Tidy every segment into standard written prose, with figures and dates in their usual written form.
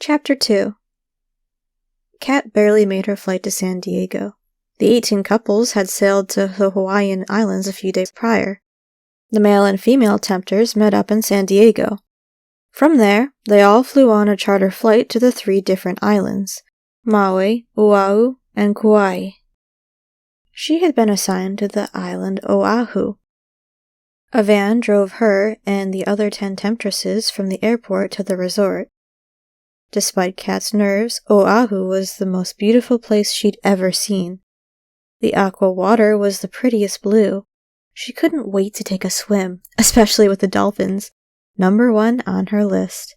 Chapter 2. Kat barely made her flight to San Diego. The 18 couples had sailed to the Hawaiian Islands a few days prior. The male and female tempters met up in San Diego. From there, they all flew on a charter flight to the 3 different islands, Maui, Oahu, and Kauai. She had been assigned to the island Oahu. A van drove her and the other 10 temptresses from the airport to the resort. Despite Kat's nerves, Oahu was the most beautiful place she'd ever seen. The aqua water was the prettiest blue. She couldn't wait to take a swim, especially with the dolphins, number 1 on her list.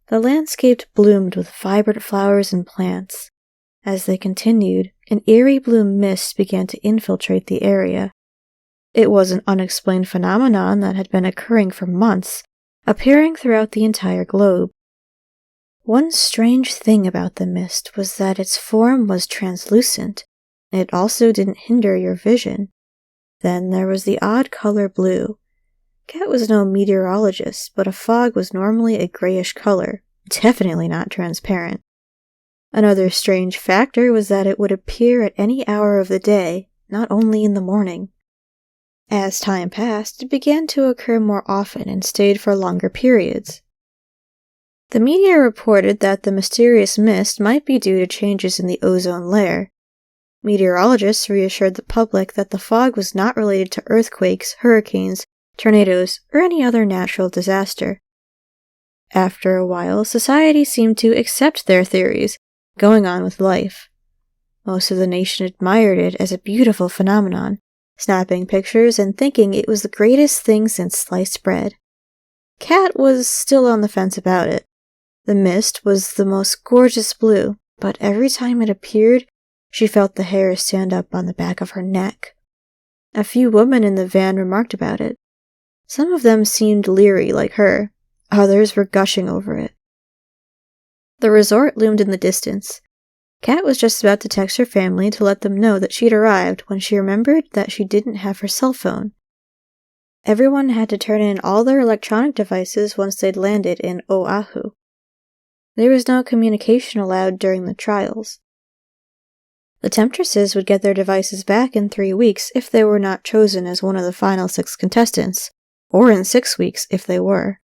The landscape bloomed with vibrant flowers and plants. As they continued, an eerie blue mist began to infiltrate the area. It was an unexplained phenomenon that had been occurring for months, appearing throughout the entire globe. One strange thing about the mist was that its form was translucent. It also didn't hinder your vision. Then there was the odd color blue. Kat was no meteorologist, but a fog was normally a grayish color, definitely not transparent. Another strange factor was that it would appear at any hour of the day, not only in the morning. As time passed, it began to occur more often and stayed for longer periods. The media reported that the mysterious mist might be due to changes in the ozone layer. Meteorologists reassured the public that the fog was not related to earthquakes, hurricanes, tornadoes, or any other natural disaster. After a while, society seemed to accept their theories, going on with life. Most of the nation admired it as a beautiful phenomenon, snapping pictures and thinking it was the greatest thing since sliced bread. Kat was still on the fence about it. The mist was the most gorgeous blue, but every time it appeared, she felt the hair stand up on the back of her neck. A few women in the van remarked about it. Some of them seemed leery like her. Others were gushing over it. The resort loomed in the distance. Kat was just about to text her family to let them know that she'd arrived when she remembered that she didn't have her cell phone. Everyone had to turn in all their electronic devices once they'd landed in Oahu. There was no communication allowed during the trials. The temptresses would get their devices back in 3 weeks if they were not chosen as one of the final 6 contestants, or in 6 weeks if they were.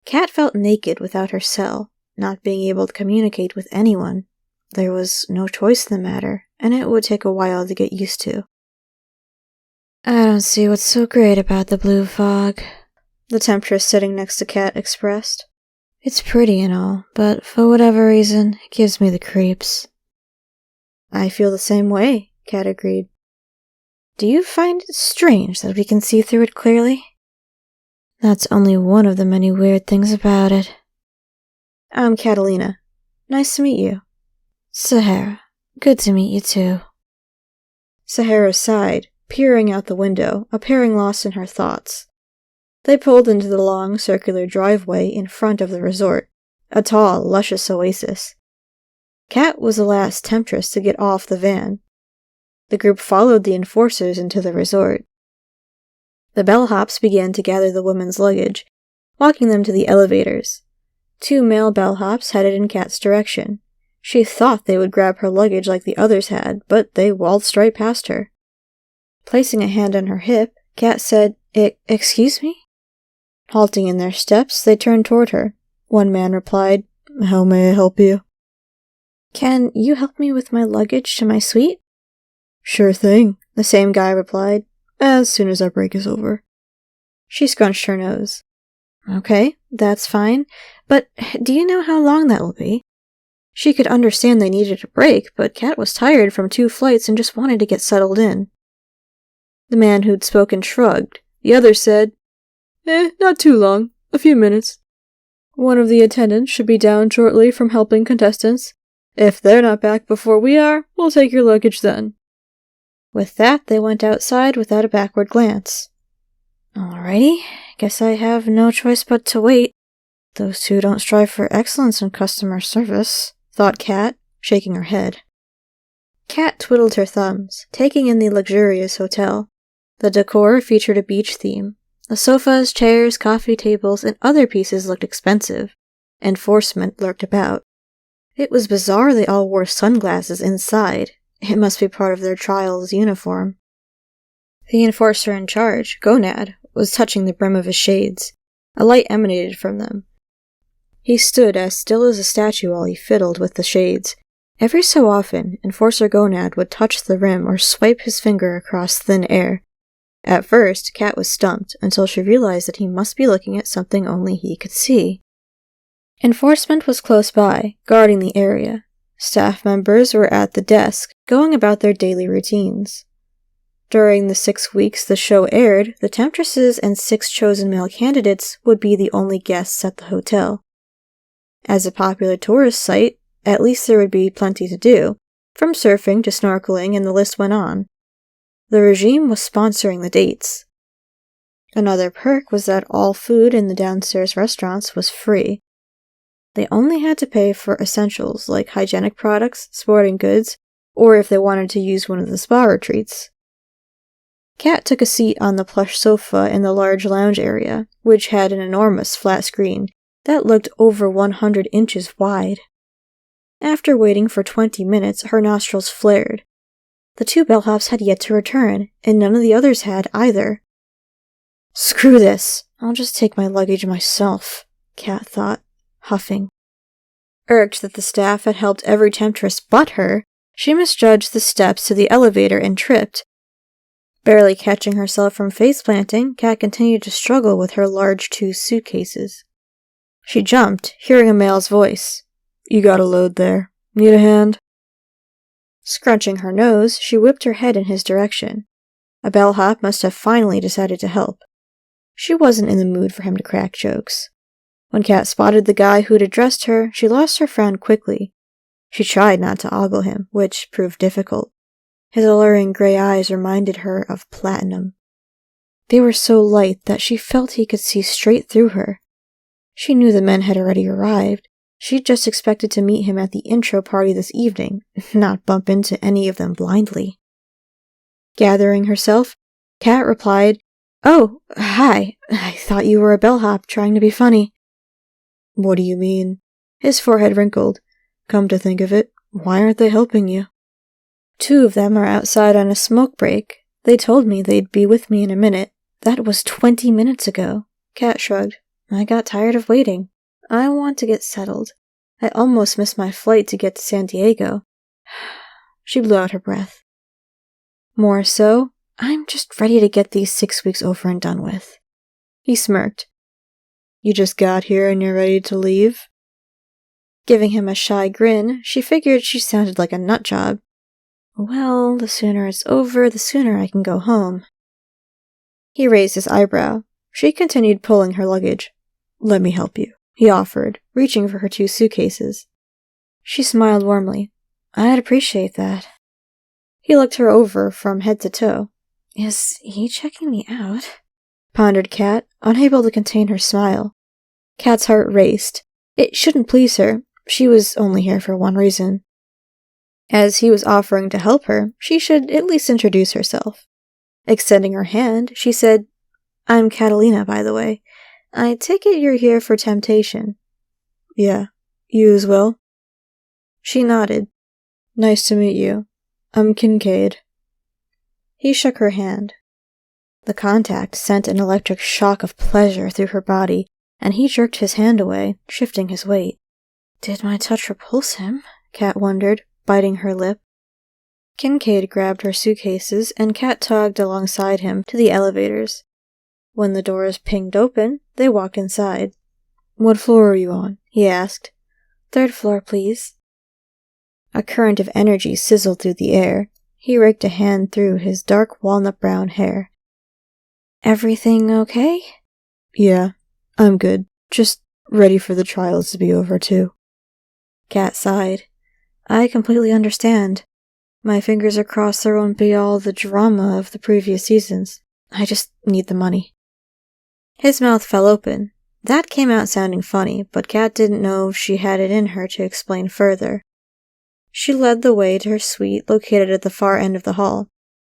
Kat felt naked without her cell, not being able to communicate with anyone. There was no choice in the matter, and it would take a while to get used to. "I don't see what's so great about the blue fog," the temptress sitting next to Kat expressed. "It's pretty and all, but for whatever reason, it gives me the creeps." "I feel the same way," Kat agreed. "Do you find it strange that we can see through it clearly?" "That's only one of the many weird things about it." "I'm Catalina. Nice to meet you." "Sahara. Good to meet you too." Sahara sighed, peering out the window, appearing lost in her thoughts. They pulled into the long, circular driveway in front of the resort, a tall, luscious oasis. Kat was the last temptress to get off the van. The group followed the enforcers into the resort. The bellhops began to gather the women's luggage, walking them to the elevators. 2 male bellhops headed in Kat's direction. She thought they would grab her luggage like the others had, but they waltzed right past her. Placing a hand on her hip, Kat said, "Excuse me?" Halting in their steps, they turned toward her. One man replied, "How may I help you?" "Can you help me with my luggage to my suite?" "Sure thing," the same guy replied, "as soon as our break is over." She scrunched her nose. "Okay, that's fine, but do you know how long that will be?" She could understand they needed a break, but Kat was tired from 2 flights and just wanted to get settled in. The man who'd spoken shrugged. The other said, "Not too long. A few minutes. One of the attendants should be down shortly from helping contestants. If they're not back before we are, we'll take your luggage then." With that, they went outside without a backward glance. "Alrighty, guess I have no choice but to wait. Those 2 don't strive for excellence in customer service," thought Kat, shaking her head. Kat twiddled her thumbs, taking in the luxurious hotel. The decor featured a beach theme. The sofas, chairs, coffee tables, and other pieces looked expensive. Enforcement lurked about. It was bizarre they all wore sunglasses inside. It must be part of their trial's uniform. The enforcer in charge, Gonad, was touching the brim of his shades. A light emanated from them. He stood as still as a statue while he fiddled with the shades. Every so often, Enforcer Gonad would touch the rim or swipe his finger across thin air. At first, Kat was stumped until she realized that he must be looking at something only he could see. Enforcement was close by, guarding the area. Staff members were at the desk, going about their daily routines. During the 6 weeks the show aired, the Temptresses and 6 chosen male candidates would be the only guests at the hotel. As a popular tourist site, at least there would be plenty to do, from surfing to snorkeling, and the list went on. The regime was sponsoring the dates. Another perk was that all food in the downstairs restaurants was free. They only had to pay for essentials like hygienic products, sporting goods, or if they wanted to use one of the spa retreats. Kat took a seat on the plush sofa in the large lounge area, which had an enormous flat screen that looked over 100 inches wide. After waiting for 20 minutes, her nostrils flared. The 2 bellhops had yet to return, and none of the others had either. Screw this! I'll just take my luggage myself, Kat thought, huffing. Irked that the staff had helped every temptress but her, she misjudged the steps to the elevator and tripped. Barely catching herself from face-planting, Kat continued to struggle with her large 2 suitcases. She jumped, hearing a male's voice. You got a load there. Need a hand? Scrunching her nose, she whipped her head in his direction. A bellhop must have finally decided to help. She wasn't in the mood for him to crack jokes. When Kat spotted the guy who'd addressed her, she lost her frown quickly. She tried not to ogle him, which proved difficult. His alluring gray eyes reminded her of platinum. They were so light that she felt he could see straight through her. She knew the men had already arrived. She'd just expected to meet him at the intro party this evening, not bump into any of them blindly. Gathering herself, Kat replied, Oh, hi. I thought you were a bellhop trying to be funny. What do you mean? His forehead wrinkled. Come to think of it, why aren't they helping you? 2 of them are outside on a smoke break. They told me they'd be with me in a minute. That was 20 minutes ago. Kat shrugged. I got tired of waiting. I want to get settled. I almost missed my flight to get to San Diego. She blew out her breath. More so, I'm just ready to get these 6 weeks over and done with. He smirked. You just got here and you're ready to leave? Giving him a shy grin, she figured she sounded like a nutjob. Well, the sooner it's over, the sooner I can go home. He raised his eyebrow. She continued pulling her luggage. Let me help you, he offered, reaching for her 2 suitcases. She smiled warmly. I'd appreciate that. He looked her over from head to toe. Is he checking me out? Pondered Kat, unable to contain her smile. Kat's heart raced. It shouldn't please her. She was only here for one reason. As he was offering to help her, she should at least introduce herself. Extending her hand, she said, I'm Catalina, by the way. I take it you're here for temptation. Yeah, you as well? She nodded. Nice to meet you. I'm Kincaid. He shook her hand. The contact sent an electric shock of pleasure through her body, and he jerked his hand away, shifting his weight. Did my touch repulse him? Kat wondered, biting her lip. Kincaid grabbed her suitcases, and Kat tugged alongside him to the elevators. When the doors pinged open, they walked inside. What floor are you on? He asked. 3rd floor, please. A current of energy sizzled through the air. He raked a hand through his dark walnut-brown hair. Everything okay? Yeah, I'm good. Just ready for the trials to be over, too. Kat sighed. I completely understand. My fingers are crossed there won't be all the drama of the previous seasons. I just need the money. His mouth fell open. That came out sounding funny, but Kat didn't know if she had it in her to explain further. She led the way to her suite located at the far end of the hall.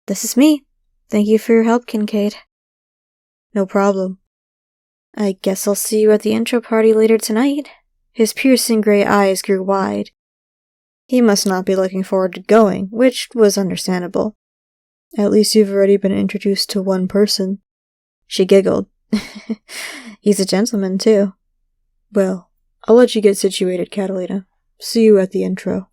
This is me. Thank you for your help, Kincaid. No problem. I guess I'll see you at the intro party later tonight. His piercing gray eyes grew wide. He must not be looking forward to going, which was understandable. At least you've already been introduced to one person. She giggled. He's a gentleman, too. Well, I'll let you get situated, Catalina. See you at the intro.